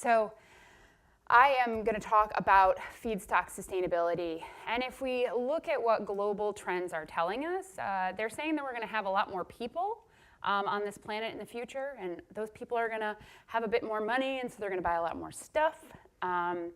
So I am going to talk about feedstock sustainability. And if we look at what global trends are telling us, they're saying that we're going to have a lot more people on this planet in the future, and those people are going to have a bit more money, and so they're going to buy a lot more stuff. And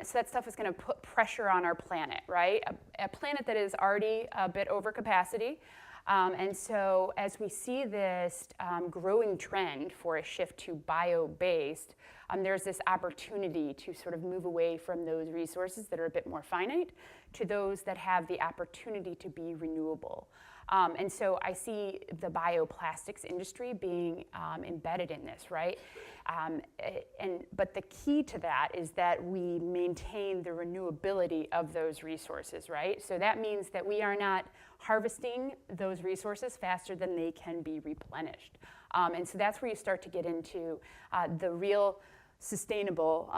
so that stuff is going to put pressure on our planet, right? A planet that is already a bit over capacity. And so as we see this growing trend for a shift to bio-based, there's this opportunity to sort of move away from those resources that are a bit more finite to those that have the opportunity to be renewable. And so I see the bioplastics industry being embedded in this, right? But the key to that is that we maintain the renewability of those resources, right? So that means that we are not harvesting those resources faster than they can be replenished. And so that's where you start to get into the real sustainable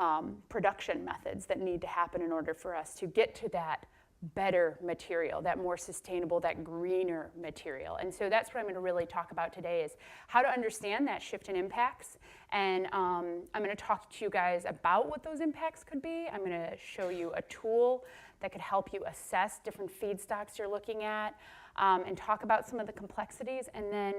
production methods that need to happen in order for us to get to that better material, that more sustainable, that greener material. And so that's what I'm going to really talk about today, is how to understand that shift in impacts. And I'm going to talk to you guys about what those impacts could be. I'm going to show you a tool that could help you assess different feedstocks you're looking at, and talk about some of the complexities, and then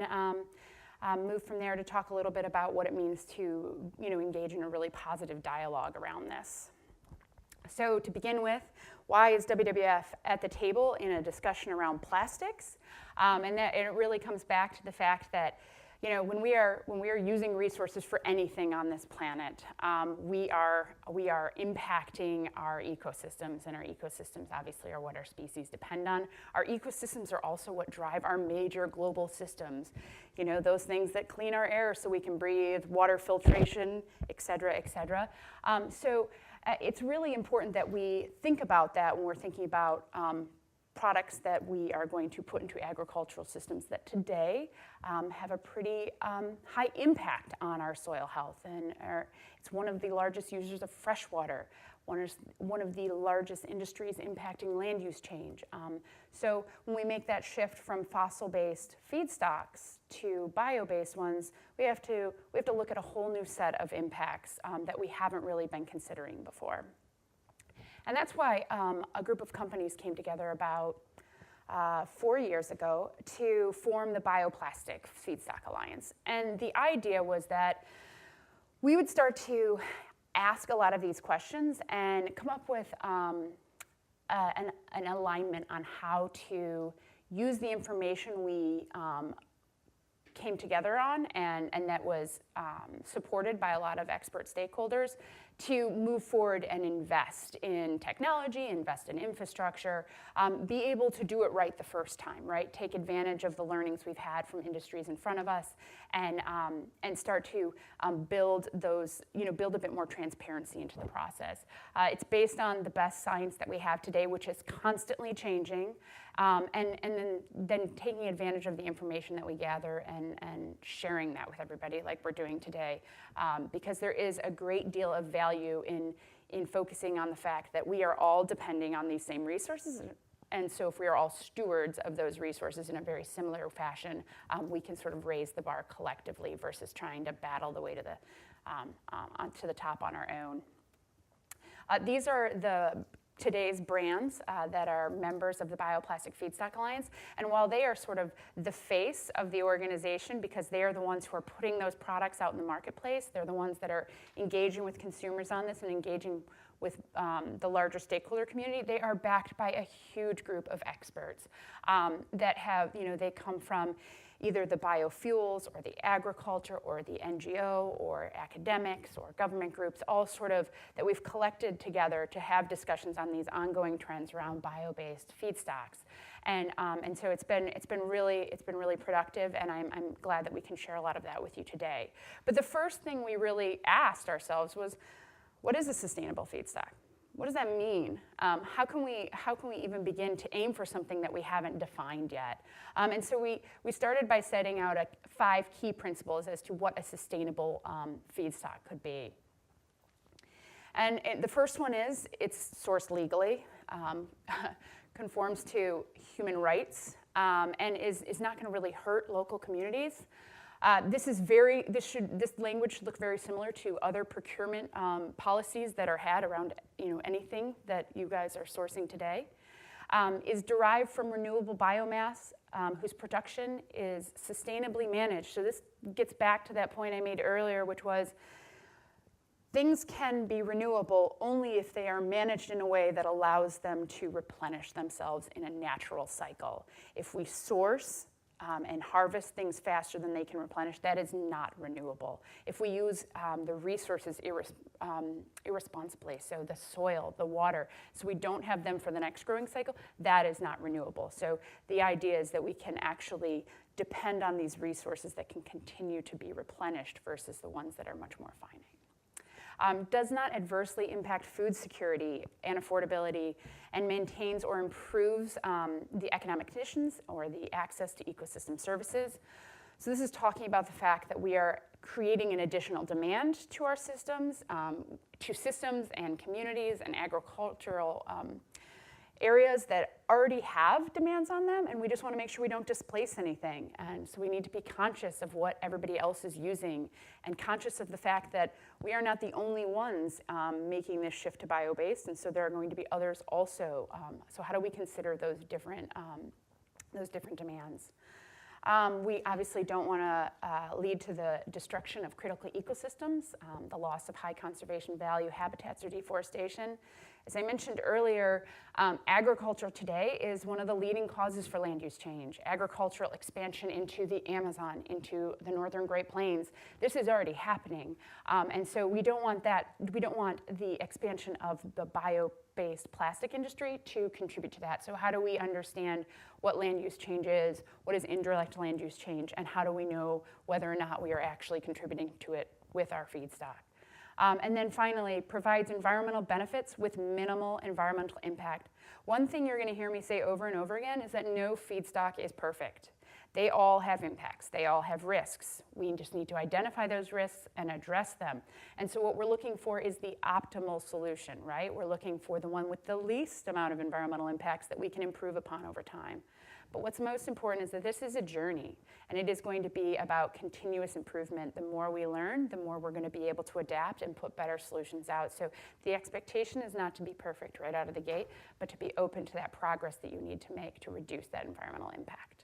move from there to talk a little bit about what it means to engage in a really positive dialogue around this. So to begin with, why is WWF at the table in a discussion around plastics? And it really comes back to the fact that when we are using resources for anything on this planet, we are impacting our ecosystems, and our ecosystems obviously are what our species depend on. Our ecosystems are also what drive our major global systems. Those things that clean our air so we can breathe, water filtration, et cetera, et cetera. So it's really important that we think about that when we're thinking about products that we are going to put into agricultural systems that today have a pretty high impact on our soil health. And it's one of the largest users of fresh water, one of the largest industries impacting land use change. So when we make that shift from fossil-based feedstocks to bio-based ones, we have to look at a whole new set of impacts that we haven't really been considering before. And that's why a group of companies came together about 4 years ago to form the Bioplastic Feedstock Alliance. And the idea was that we would start to ask a lot of these questions and come up with an alignment on how to use the information we came together on, and that was supported by a lot of expert stakeholders, to move forward and invest in technology, invest in infrastructure, be able to do it right the first time, right? Take advantage of the learnings we've had from industries in front of us, and start to build those, build a bit more transparency into the process. It's based on the best science that we have today, which is constantly changing, and then taking advantage of the information that we gather and sharing that with everybody like we're doing today, because there is a great deal of value in focusing on the fact that we are all depending on these same resources. And so if we are all stewards of those resources in a very similar fashion, we can sort of raise the bar collectively versus trying to battle the way to the top on our own. These are today's brands that are members of the Bioplastic Feedstock Alliance. And while they are sort of the face of the organization, because they are the ones who are putting those products out in the marketplace, they're the ones that are engaging with consumers on this and engaging with the larger stakeholder community, they are backed by a huge group of experts that have, they come from either the biofuels or the agriculture or the NGO or academics or government groups, all sort of that we've collected together to have discussions on these ongoing trends around bio-based feedstocks. And so it's been really productive, and I'm glad that we can share a lot of that with you today. But the first thing we really asked ourselves was, what is a sustainable feedstock? What does that mean? How can we even begin to aim for something that we haven't defined yet? And so we started by setting out 5 key principles as to what a sustainable feedstock could be. And the first one is it's sourced legally, conforms to human rights, and is not going to really hurt local communities. This language should look very similar to other procurement policies that are had around anything that you guys are sourcing today. Is derived from renewable biomass whose production is sustainably managed. So this gets back to that point I made earlier, which was things can be renewable only if they are managed in a way that allows them to replenish themselves in a natural cycle. If we source and harvest things faster than they can replenish, that is not renewable. If we use the resources irresponsibly, so the soil, the water, so we don't have them for the next growing cycle, that is not renewable. So the idea is that we can actually depend on these resources that can continue to be replenished versus the ones that are much more finite. Does not adversely impact food security and affordability, and maintains or improves the economic conditions or the access to ecosystem services. So this is talking about the fact that we are creating an additional demand to our systems, to systems and communities and agricultural areas that already have demands on them, and we just want to make sure we don't displace anything. And so we need to be conscious of what everybody else is using and conscious of the fact that we are not the only ones making this shift to bio-based, and so there are going to be others also. So how do we consider those different demands? We obviously don't want to lead to the destruction of critical ecosystems, the loss of high conservation value habitats or deforestation. As I mentioned earlier, agriculture today is one of the leading causes for land use change. Agricultural expansion into the Amazon, into the northern Great Plains, this is already happening. And so we don't want that, we don't want the expansion of the bio-based plastic industry to contribute to that. So how do we understand what land use change is, what is indirect land use change, and how do we know whether or not we are actually contributing to it with our feedstock? And then finally, provides environmental benefits with minimal environmental impact. One thing you're going to hear me say over and over again is that no feedstock is perfect. They all have impacts. They all have risks. We just need to identify those risks and address them. And so what we're looking for is the optimal solution, right? We're looking for the one with the least amount of environmental impacts that we can improve upon over time. But what's most important is that this is a journey, and it is going to be about continuous improvement. The more we learn, the more we're going to be able to adapt and put better solutions out. So the expectation is not to be perfect right out of the gate, but to be open to that progress that you need to make to reduce that environmental impact.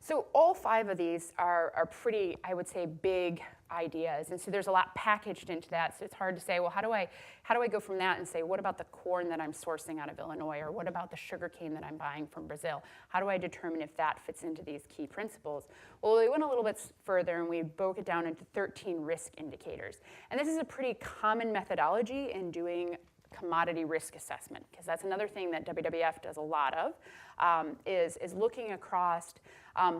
So all 5 of these are pretty, I would say, big ideas, and so there's a lot packaged into that, so it's hard to say, well, how do I go from that and say, what about the corn that I'm sourcing out of Illinois, or what about the sugarcane that I'm buying from Brazil? How do I determine if that fits into these key principles? Well, we went a little bit further, and we broke it down into 13 risk indicators, and this is a pretty common methodology in doing commodity risk assessment, because that's another thing that WWF does a lot of, is looking across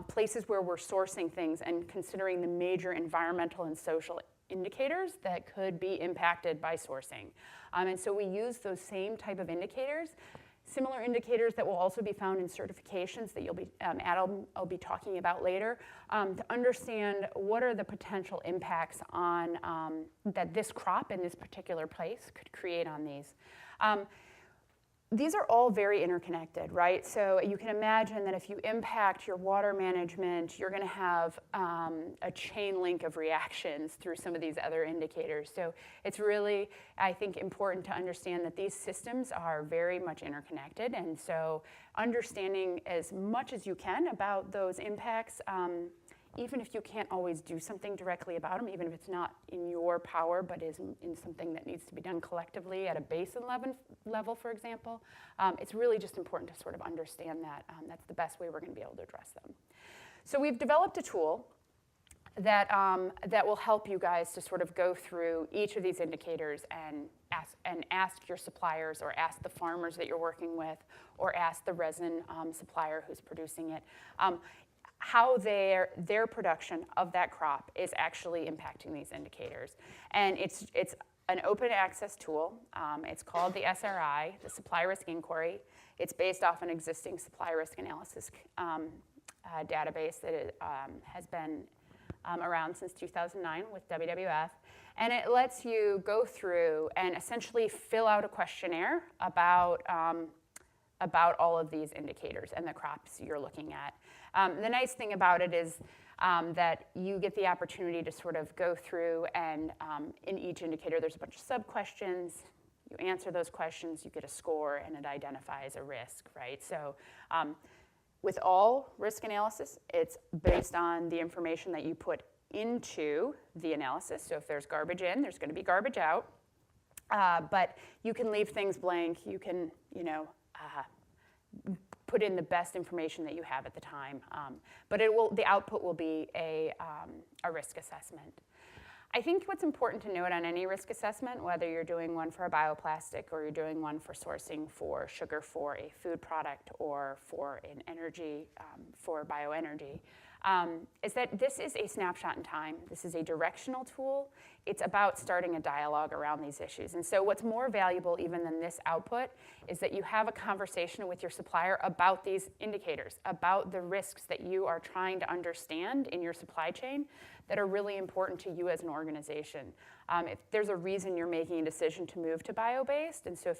places where we're sourcing things and considering the major environmental and social indicators that could be impacted by sourcing. And so we use those same type of indicators, similar indicators that will also be found in certifications that you'll be, I'll be talking about later, to understand what are the potential impacts on that this crop in this particular place could create on these. These are all very interconnected, right? So you can imagine that if you impact your water management, you're going to have a chain link of reactions through some of these other indicators. So it's really, I think, important to understand that these systems are very much interconnected. And so understanding as much as you can about those impacts, even if you can't always do something directly about them, even if it's not in your power, but is in something that needs to be done collectively at a basin level, for example, it's really just important to sort of understand that. That's the best way we're going to be able to address them. So we've developed a tool that, that will help you guys to sort of go through each of these indicators and ask your suppliers, or ask the farmers that you're working with, or ask the resin supplier who's producing it, how their production of that crop is actually impacting these indicators. And it's an open access tool. It's called the SRI, the Supply Risk Inquiry. It's based off an existing supply risk analysis database that has been around since 2009 with WWF. And it lets you go through and essentially fill out a questionnaire about all of these indicators and the crops you're looking at. The nice thing about it is that you get the opportunity to sort of go through and in each indicator there's a bunch of sub-questions. You answer those questions, you get a score, and it identifies a risk, right? So with all risk analysis, it's based on the information that you put into the analysis. So if there's garbage in, there's going to be garbage out. But you can leave things blank. You can, put in the best information that you have at the time. But the output will be a risk assessment. I think what's important to note on any risk assessment, whether you're doing one for a bioplastic or you're doing one for sourcing for sugar for a food product or for an energy, for bioenergy, is that this is a snapshot in time. This is a directional tool. It's about starting a dialogue around these issues. And so what's more valuable even than this output is that you have a conversation with your supplier about these indicators, about the risks that you are trying to understand in your supply chain that are really important to you as an organization. If there's a reason you're making a decision to move to bio-based, and so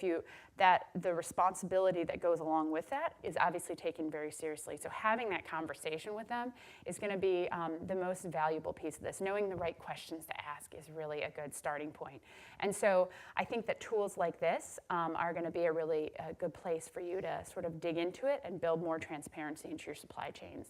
the responsibility that goes along with that is obviously taken very seriously. So having that conversation with them is going to be the most valuable piece of this. Knowing the right questions to ask is really a good starting point. And so I think that tools like this are going to be a really good place for you to sort of dig into it and build more transparency into your supply chains.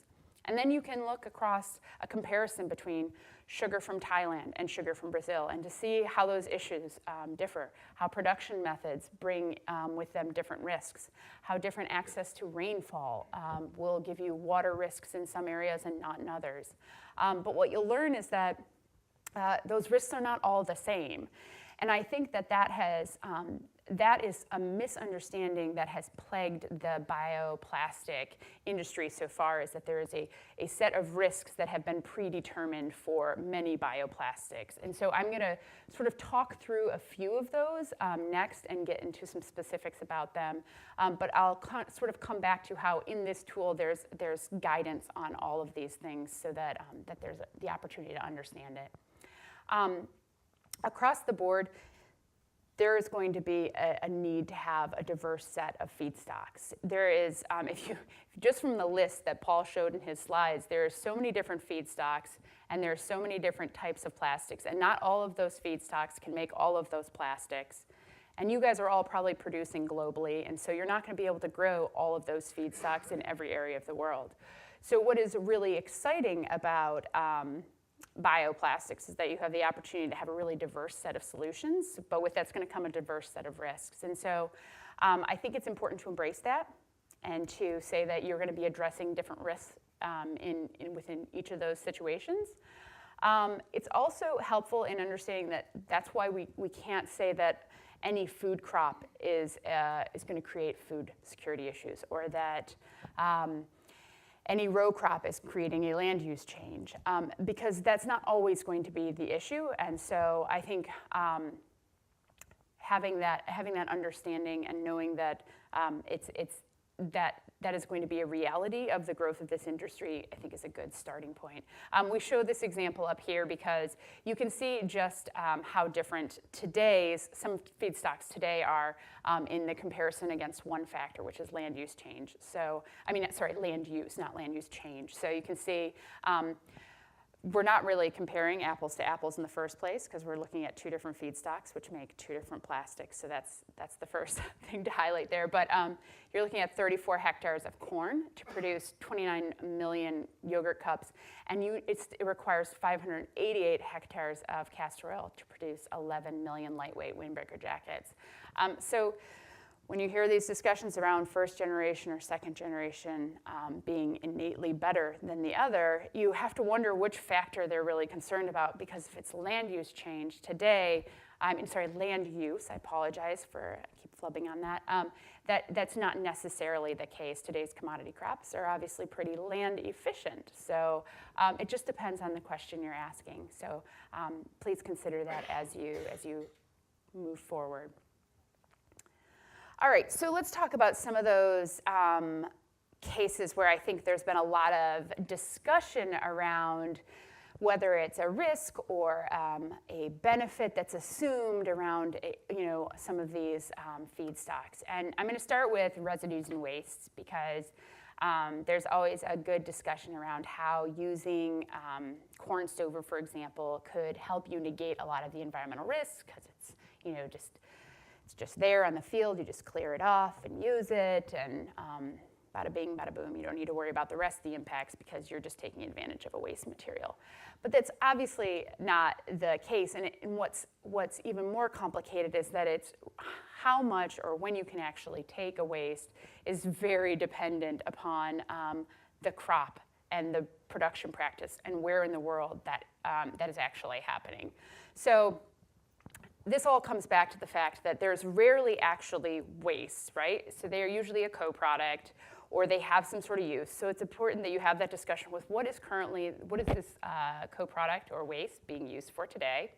And then you can look across a comparison between sugar from Thailand and sugar from Brazil and to see how those issues differ, how production methods bring with them different risks, how different access to rainfall will give you water risks in some areas and not in others. But what you'll learn is that those risks are not all the same. And I think that is a misunderstanding that has plagued the bioplastic industry so far, is that there is a set of risks that have been predetermined for many bioplastics. And so I'm going to sort of talk through a few of those next and get into some specifics about them. But I'll sort of come back to how in this tool there's guidance on all of these things so that there's the opportunity to understand it. Across the board, there is going to be a need to have a diverse set of feedstocks. There is, just from the list that Paul showed in his slides, there are so many different feedstocks and there are so many different types of plastics, and not all of those feedstocks can make all of those plastics. And you guys are all probably producing globally, and so you're not going to be able to grow all of those feedstocks in every area of the world. So what is really exciting about bioplastics is that you have the opportunity to have a really diverse set of solutions, but with that's going to come a diverse set of risks. And so I think it's important to embrace that and to say that you're going to be addressing different risks within each of those situations. It's also helpful in understanding that that's why we can't say that any food crop is going to create food security issues, or that any row crop is creating a land use change, because that's not always going to be the issue. And so I think having that understanding and knowing that that is going to be a reality of the growth of this industry, I think is a good starting point. We show this example up here because you can see just how different some feedstocks today are in the comparison against one factor, which is land use change. So, land use, not land use change. So you can see we're not really comparing apples to apples in the first place because we're looking at two different feedstocks which make two different plastics. So that's the first thing to highlight there. But you're looking at 34 hectares of corn to produce 29 million yogurt cups, and it requires 588 hectares of castor oil to produce 11 million lightweight windbreaker jackets. So when you hear these discussions around first generation or second generation being innately better than the other, you have to wonder which factor they're really concerned about, because if it's land use change today, land use, I apologize for, I keep flubbing on that, that's not necessarily the case. Today's commodity crops are obviously pretty land efficient. So it just depends on the question you're asking. So please consider that as you move forward. All right, so let's talk about some of those cases where I think there's been a lot of discussion around whether it's a risk or a benefit that's assumed around some of these feedstocks. And I'm going to start with residues and wastes because There's always a good discussion around how using corn stover, for example, could help you negate a lot of the environmental risks because it's, it's just there on the field. You just clear it off and use it, and bada bing, bada boom. You don't need to worry about the rest of the impacts because you're just taking advantage of a waste material. But that's obviously not the case, and what's even more complicated is that it's how much or when you can actually take a waste is very dependent upon the crop and the production practice and where in the world that is actually happening. So this all comes back to the fact that there's rarely actually waste, right? So they are usually a co-product or they have some sort of use. So it's important that you have that discussion with what is this co-product or waste being used for today?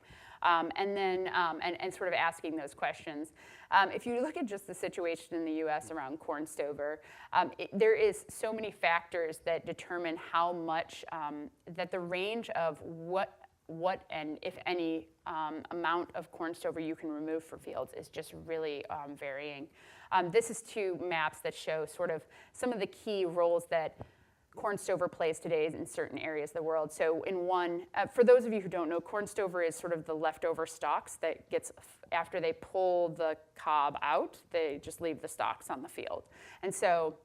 And then sort of asking those questions. If you look at just the situation in the US around corn stover, there is so many factors that determine how much, that the range of what and if any amount of corn stover you can remove for fields is just really varying. This is two maps that show sort of some of the key roles that corn stover plays today in certain areas of the world. So in one, for those of you who don't know, corn stover is sort of the leftover stalks that gets, after they pull the cob out, they just leave the stalks on the field. And so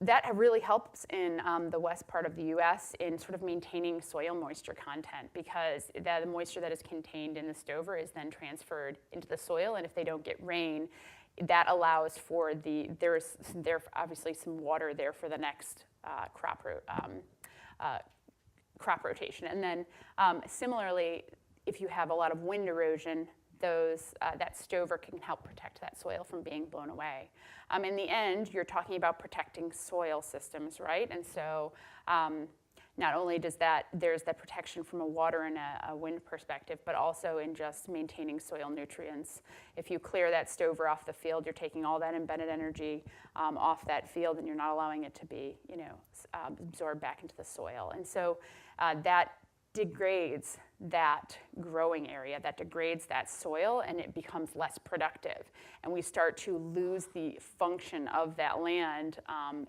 that really helps in the west part of the US in sort of maintaining soil moisture content, because the moisture that is contained in the stover is then transferred into the soil, and if they don't get rain, that allows for there's obviously some water there for the next crop rotation. And then similarly, if you have a lot of wind erosion, that stover can help protect that soil from being blown away. In the end, you're talking about protecting soil systems, right? And so not only there's that protection from a water and a wind perspective, but also in just maintaining soil nutrients. If you clear that stover off the field, you're taking all that embedded energy off that field, and you're not allowing it to be, absorbed back into the soil. And so that degrades that growing area, that degrades that soil, and it becomes less productive. And we start to lose the function of that land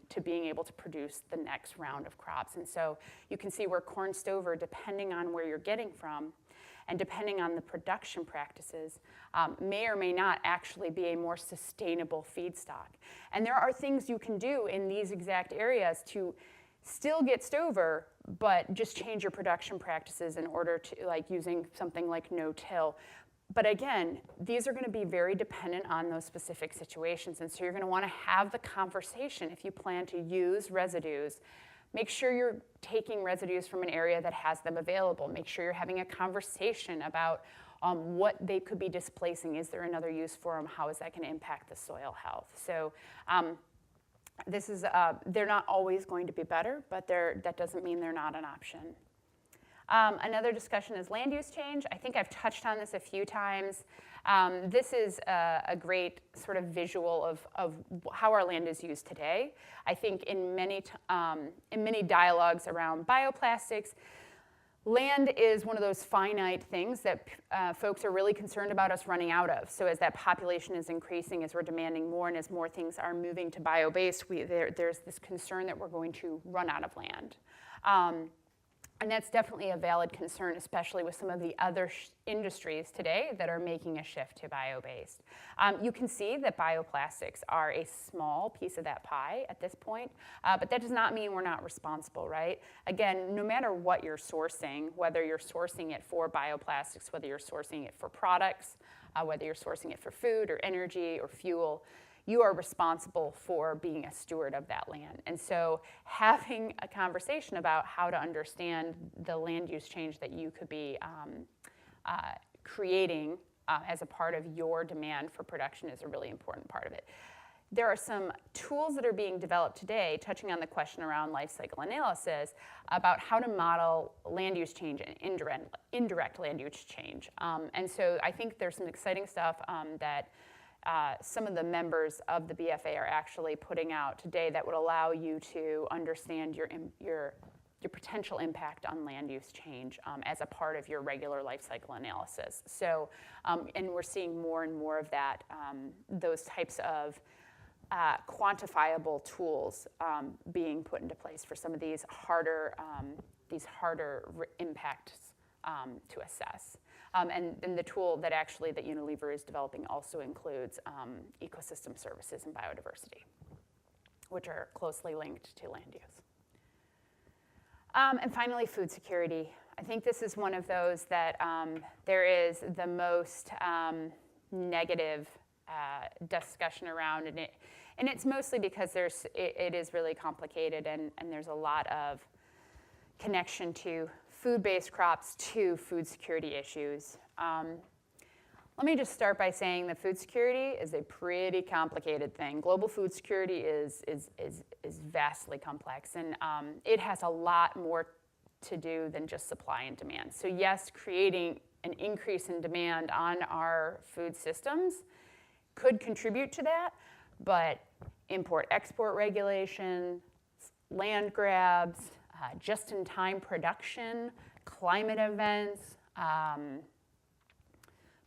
to being able to produce the next round of crops. And so you can see where corn stover, depending on where you're getting from, and depending on the production practices, may or may not actually be a more sustainable feedstock. And there are things you can do in these exact areas to still get stover, but just change your production practices in order to, like using something like no-till. But again, these are going to be very dependent on those specific situations, and so you're going to want to have the conversation if you plan to use residues. Make sure you're taking residues from an area that has them available. Make sure you're having a conversation about what they could be displacing. Is there another use for them? How is that going to impact the soil health? So they're not always going to be better, but that doesn't mean they're not an option. Another discussion is land use change. I think I've touched on this a few times. This is a great sort of visual of how our land is used today. I think in many dialogues around bioplastics, land is one of those finite things that folks are really concerned about us running out of. So as that population is increasing, as we're demanding more, and as more things are moving to bio-based, there's this concern that we're going to run out of land. And that's definitely a valid concern, especially with some of the other industries today that are making a shift to bio-based. You can see that bioplastics are a small piece of that pie at this point, but that does not mean we're not responsible, right? Again, no matter what you're sourcing, whether you're sourcing it for bioplastics, whether you're sourcing it for products, whether you're sourcing it for food or energy or fuel, you are responsible for being a steward of that land. And so having a conversation about how to understand the land use change that you could be creating as a part of your demand for production is a really important part of it. There are some tools that are being developed today, touching on the question around life cycle analysis, about how to model land use change and indirect land use change. And so I think there's some exciting stuff that some of the members of the BFA are actually putting out today that would allow you to understand your potential impact on land use change as a part of your regular life cycle analysis. So, and we're seeing more and more of that, those types of quantifiable tools being put into place for some of these harder impacts to assess. And the tool that Unilever is developing also includes ecosystem services and biodiversity, which are closely linked to land use. And finally, food security. I think this is one of those that there is the most negative discussion around, and it's mostly because it is really complicated, and there's a lot of connection to food-based crops to food security issues. Let me just start by saying that food security is a pretty complicated thing. Global food security is vastly complex, and it has a lot more to do than just supply and demand. So yes, creating an increase in demand on our food systems could contribute to that, but import-export regulation, land grabs, just-in-time production, climate events,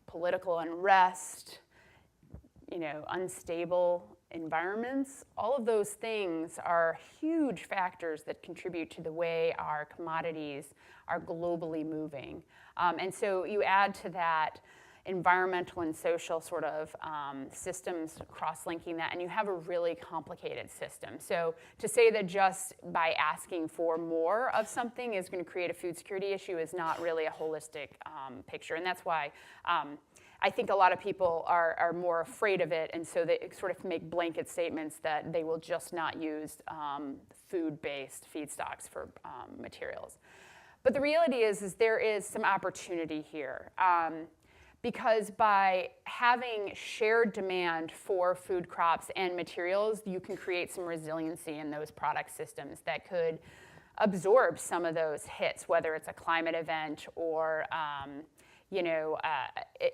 political unrest, unstable environments, all of those things are huge factors that contribute to the way our commodities are globally moving. And so you add to that environmental and social sort of systems cross-linking that, and you have a really complicated system. So to say that just by asking for more of something is going to create a food security issue is not really a holistic picture, and that's why I think a lot of people are more afraid of it, and so they sort of make blanket statements that they will just not use food-based feedstocks for materials. But the reality is there is some opportunity here. Because by having shared demand for food crops and materials, you can create some resiliency in those product systems that could absorb some of those hits, whether it's a climate event or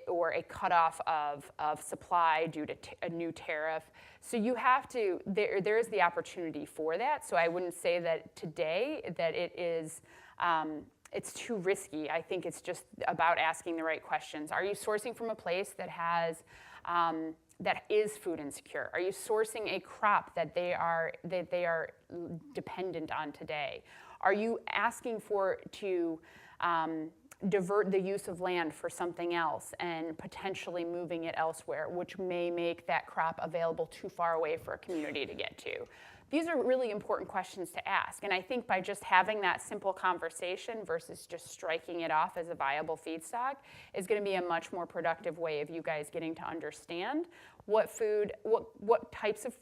or a cutoff of supply due to a new tariff. So you have to, there is the opportunity for that. So I wouldn't say that today that it is, it's too risky. I think it's just about asking the right questions. Are you sourcing from a place that has, that is food insecure? Are you sourcing a crop that they are dependent on today? Are you asking to divert the use of land for something else and potentially moving it elsewhere, which may make that crop available too far away for a community to get to? These are really important questions to ask, and I think by just having that simple conversation versus just striking it off as a viable feedstock is going to be a much more productive way of you guys getting to understand what types of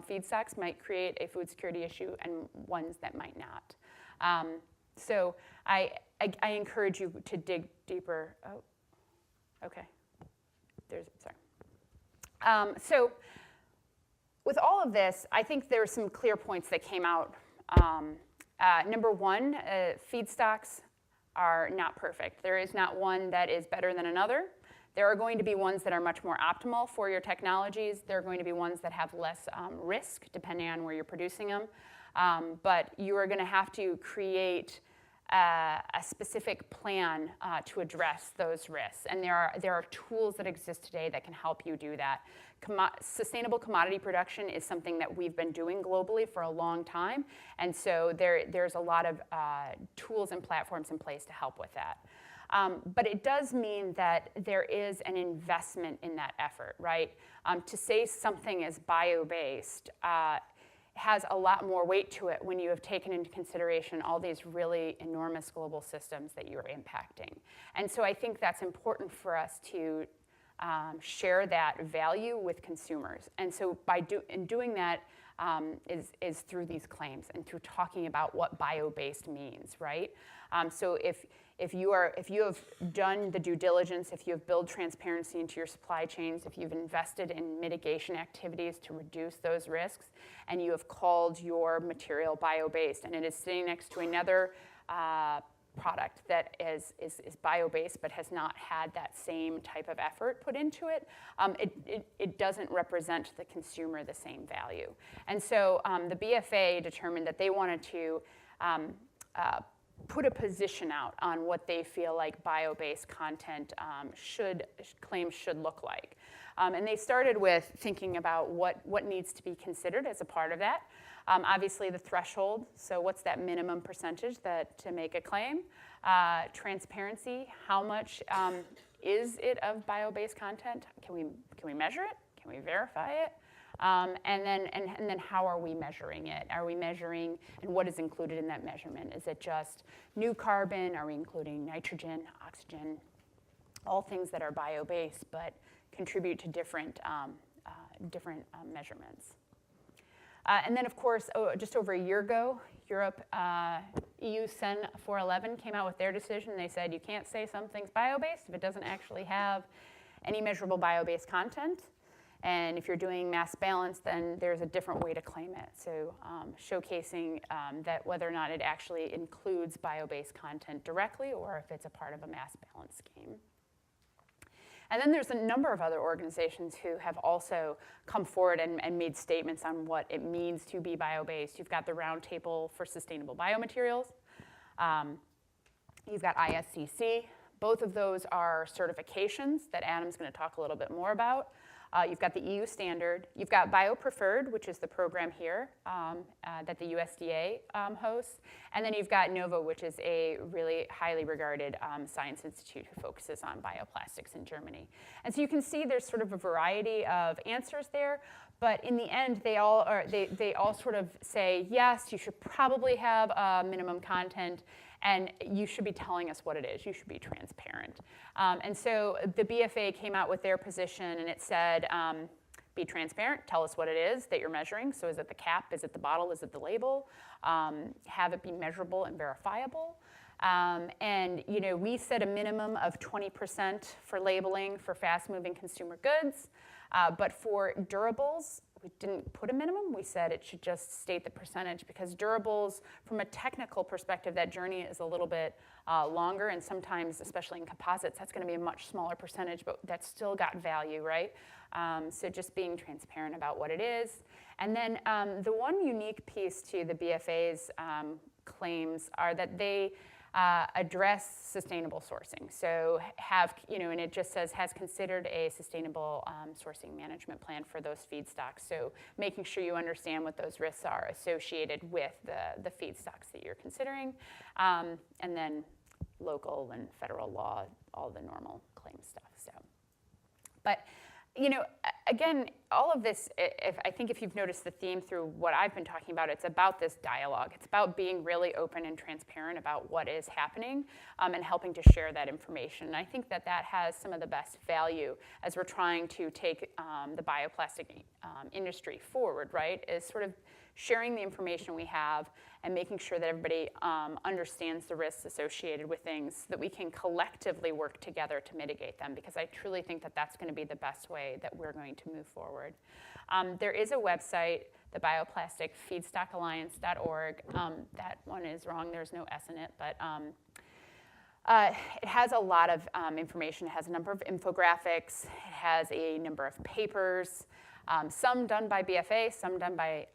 feedstocks might create a food security issue and ones that might not. So I encourage you to dig deeper. Oh, okay. So with all of this, I think there are some clear points that came out. Number one, feedstocks are not perfect. There is not one that is better than another. There are going to be ones that are much more optimal for your technologies. There are going to be ones that have less risk, depending on where you're producing them. But you are going to have to create a specific plan to address those risks. And there are tools that exist today that can help you do that. Sustainable commodity production is something that we've been doing globally for a long time. And so there's a lot of tools and platforms in place to help with that. But it does mean that there is an investment in that effort, right? To say something is bio-based has a lot more weight to it when you have taken into consideration all these really enormous global systems that you're impacting. And so I think that's important for us to share that value with consumers. And so in doing that is through these claims and through talking about what bio-based means, right? So if you have done the due diligence, if you have built transparency into your supply chains, if you've invested in mitigation activities to reduce those risks, and you have called your material bio-based, and it is sitting next to another product that is bio-based but has not had that same type of effort put into it, it doesn't represent the consumer the same value. And so the BFA determined that they wanted to put a position out on what they feel like bio-based content claims should look like. And they started with thinking about what needs to be considered as a part of that. Obviously, the threshold, so what's that minimum percentage to make a claim? Transparency, how much is it of bio-based content? Can we measure it? Can we verify it? And then how are we measuring it? Are we measuring, and what is included in that measurement? Is it just new carbon? Are we including nitrogen, oxygen, all things that are bio-based but contribute to different measurements? And then, of course, just over a year ago, Europe, EU Sen 411 came out with their decision. They said you can't say something's bio-based if it doesn't actually have any measurable bio-based content. And if you're doing mass balance, then there's a different way to claim it. So showcasing that whether or not it actually includes bio-based content directly or if it's a part of a mass balance scheme. And then there's a number of other organizations who have also come forward and made statements on what it means to be bio-based. You've got the Roundtable for Sustainable Biomaterials. You've got ISCC. Both of those are certifications that Adam's going to talk a little bit more about. You've got the EU standard. You've got BioPreferred, which is the program here that the USDA hosts. And then you've got NOVA, which is a really highly regarded science institute who focuses on bioplastics in Germany. And so you can see there's sort of a variety of answers there. But in the end, they all sort of say, yes, you should probably have minimum content, and you should be telling us what it is. You should be transparent. And so the BFA came out with their position, and it said, be transparent. Tell us what it is that you're measuring. So is it the cap? Is it the bottle? Is it the label? Have it be measurable and verifiable. And we set a minimum of 20% for labeling for fast-moving consumer goods. But for durables, we didn't put a minimum. We said it should just state the percentage because durables, from a technical perspective, that journey is a little bit longer, and sometimes, especially in composites, that's going to be a much smaller percentage, but that's still got value, right? So just being transparent about what it is. And then the one unique piece to the BFA's claims are that they address sustainable sourcing. So and it just says, has considered a sustainable sourcing management plan for those feedstocks. So making sure you understand what those risks are associated with the feedstocks that you're considering. And then local and federal law, all the normal claim stuff. So, but again, all of this, I think if you've noticed the theme through what I've been talking about, it's about this dialogue. It's about being really open and transparent about what is happening and helping to share that information. And I think that has some of the best value as we're trying to take the bioplastic industry forward, right? Is sort of sharing the information we have and making sure that everybody understands the risks associated with things so that we can collectively work together to mitigate them, because I truly think that that's going to be the best way that we're going to move forward. There is a website, the Bioplastic Feedstockalliance.org. That one is wrong, there's no S in it, but it has a lot of information. It has a number of infographics. It has a number of papers. Some done by BFA, some done by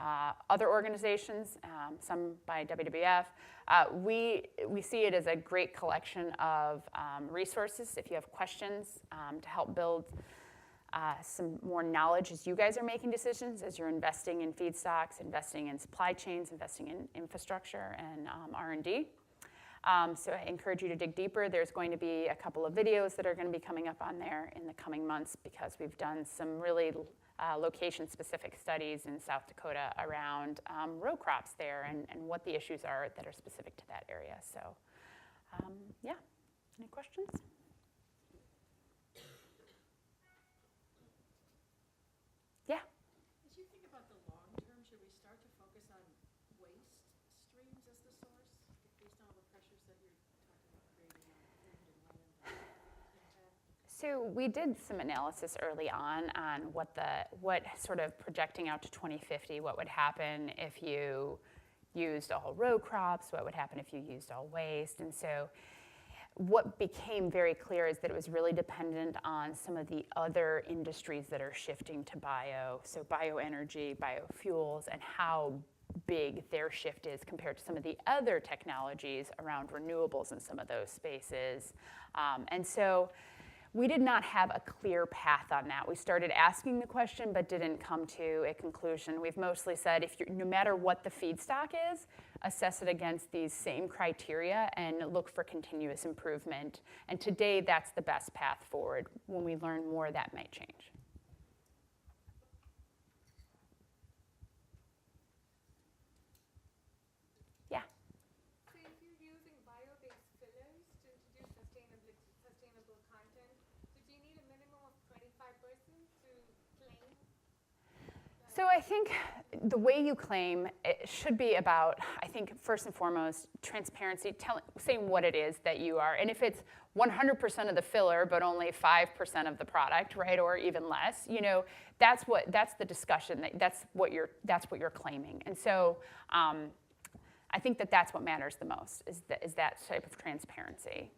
other organizations, some by WWF. We see it as a great collection of resources if you have questions to help build some more knowledge as you guys are making decisions, as you're investing in feedstocks, investing in supply chains, investing in infrastructure and R&D. So I encourage you to dig deeper. There's going to be a couple of videos that are going to be coming up on there in the coming months because we've done some really location-specific studies in South Dakota around row crops there and what the issues are that are specific to that area. So, yeah, any questions? Yeah. As you think about the long term, should we start to focus on waste streams as the source based on all the pressures that you're talking about creating on food and land impact? So we did some analysis early on what sort of projecting out to 2050, what would happen if you used all row crops, what would happen if you used all waste. And so what became very clear is that it was really dependent on some of the other industries that are shifting to bio, so bioenergy, biofuels, and how big their shift is compared to some of the other technologies around renewables in some of those spaces. And so we did not have a clear path on that. We started asking the question, but didn't come to a conclusion. We've mostly said, no matter what the feedstock is, assess it against these same criteria and look for continuous improvement. And today, that's the best path forward. When we learn more, that might change. Yeah. So if you're using bio-based fillers to introduce sustainable content, so do you need a minimum of 25% to claim? So I think the way you claim it should be about, I think, first and foremost, transparency, saying what it is that you are. And if it's 100% of the filler, but only 5% of the product, right, or even less, that's the discussion. That's what you're claiming. And so I think that's what matters the most is that type of transparency.